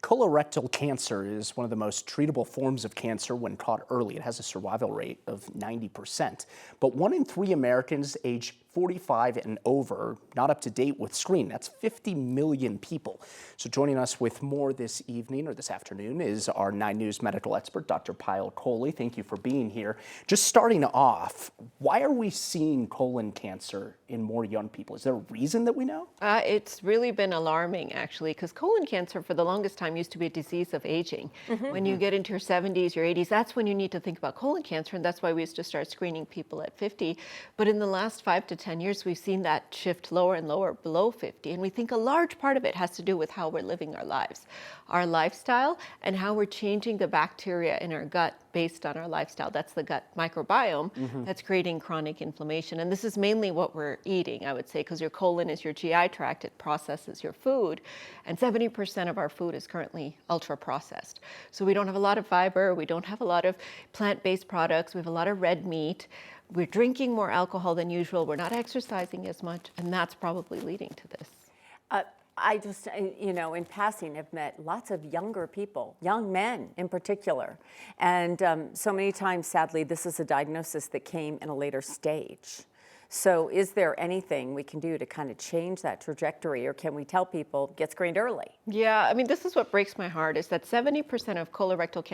Colorectal cancer is one of the most treatable forms of cancer when caught early. It has a survival rate of 90%. But 1 in 3 Americans age 45 and over not up to date with screening. That's 50 million people. So joining us with more this evening or this afternoon is our 9 News medical expert, Dr. Kohli. Thank you for being here. Just starting off, why are we seeing colon cancer in more young people? Is there a reason that we know? It's really been alarming, actually, because colon cancer for the longest time used to be a disease of aging. When you get into your 70s, your 80s, that's when you need to think about colon cancer, and that's why we used to start screening people at 50. But in the last 5 to 10 years, we've seen that shift lower and lower below 50, and we think a large part of it has to do with how we're living our lives, our lifestyle, and how we're changing the bacteria in our gut based on our lifestyle. That's the gut microbiome that's creating chronic inflammation. And this is mainly what we're eating, I would say, because your colon is your GI tract. It processes your food. And 70% of our food is currently ultra processed. So we don't have a lot of fiber. We don't have a lot of plant-based products. We have a lot of red meat. We're drinking more alcohol than usual. We're not exercising as much. And that's probably leading to this. I just, in passing, have met lots of younger people, young men in particular. And so many times, sadly, this is a diagnosis that came in a later stage. So is there anything we can do to kind of change that trajectory, or can we tell people, get screened early? Yeah, I mean, this is what breaks my heart, is that 70% of colorectal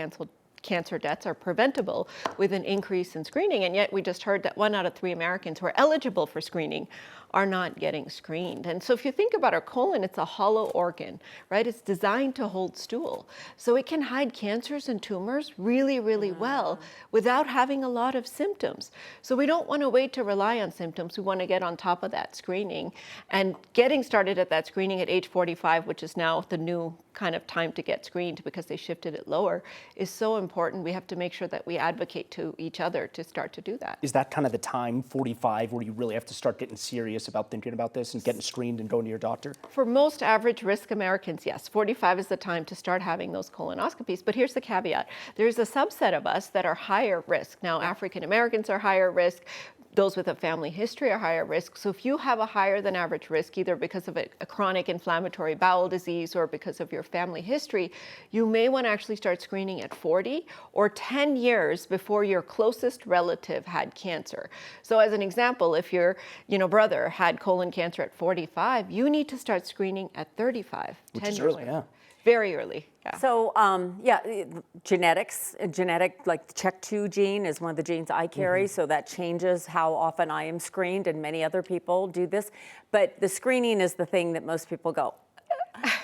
cancer deaths are preventable with an increase in screening, and yet we just heard that 1 out of 3 Americans who are eligible for screening are not getting screened. And so if you think about our colon, it's a hollow organ, right? It's designed to hold stool. So it can hide cancers and tumors really, really well without having a lot of symptoms. So we don't want to wait to rely on symptoms. We want to get on top of that screening, and getting started at that screening at age 45, which is now the new kind of time to get screened because they shifted it lower, is so important. We have to make sure that we advocate to each other to start to do that. Is that kind of the time, 45, where you really have to start getting serious about thinking about this and getting screened and going to your doctor? For most average risk Americans, yes, 45 is the time to start having those colonoscopies. But here's the caveat. There's a subset of us that are higher risk. Now, African Americans are higher risk. Those with a family history are higher risk. So if you have a higher than average risk, either because of a chronic inflammatory bowel disease or because of your family history, you may want to actually start screening at 40 or 10 years before your closest relative had cancer. So as an example, if your brother had colon cancer at 45, you need to start screening at 35. Which is early, yeah. Very early. Yeah. So, genetics, like the CHEK2 gene is one of the genes I carry, so that changes how often I am screened, and many other people do this. But the screening is the thing that most people go.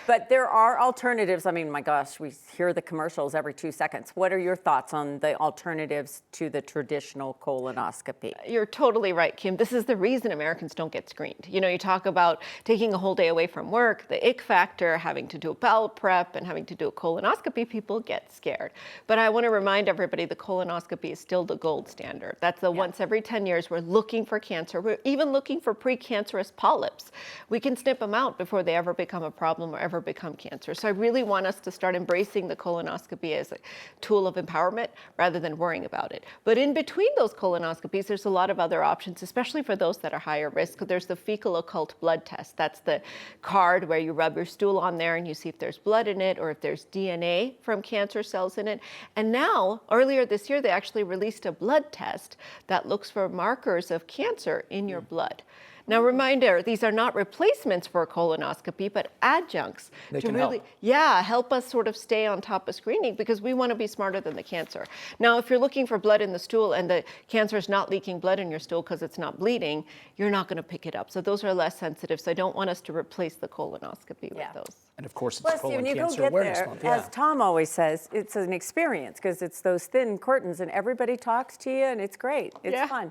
But there are alternatives. I mean, my gosh, we hear the commercials every 2 seconds. What are your thoughts on the alternatives to the traditional colonoscopy? You're totally right, Kim. This is the reason Americans don't get screened. You talk about taking a whole day away from work, the ick factor, having to do a bowel prep and having to do a colonoscopy, people get scared. But I want to remind everybody the colonoscopy is still the gold standard. That's the once every 10 years we're looking for cancer. We're even looking for precancerous polyps. We can snip them out before they ever become a problem or ever become cancer. So I really want us to start embracing the colonoscopy as a tool of empowerment rather than worrying about it. But in between those colonoscopies, there's a lot of other options, especially for those that are higher risk. There's the fecal occult blood test. That's the card where you rub your stool on there and you see if there's blood in it or if there's DNA from cancer cells in it. And now, earlier this year, they actually released a blood test that looks for markers of cancer in your blood. Now, reminder, these are not replacements for a colonoscopy, but adjuncts to really help us sort of stay on top of screening, because we want to be smarter than the cancer. Now, if you're looking for blood in the stool and the cancer is not leaking blood in your stool because it's not bleeding, you're not going to pick it up. So those are less sensitive. So I don't want us to replace the colonoscopy with those. And of course, it's Colon when you Cancer go get Awareness there, Month. as Tom always says, it's an experience because it's those thin curtains and everybody talks to you and it's great. It's fun.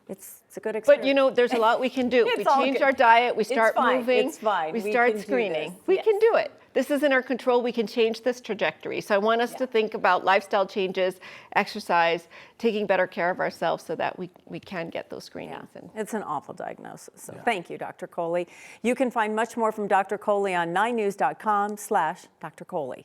It's a good experience. But there's a lot we can do. We change our diet, we start moving, we start screening. We can do it. This is in our control. We can change this trajectory. So I want us to think about lifestyle changes, exercise, taking better care of ourselves so that we can get those screenings. It's an awful diagnosis. So thank you, Dr. Kohli. You can find much more from Dr. Kohli on 9news.com/Dr. Kohli.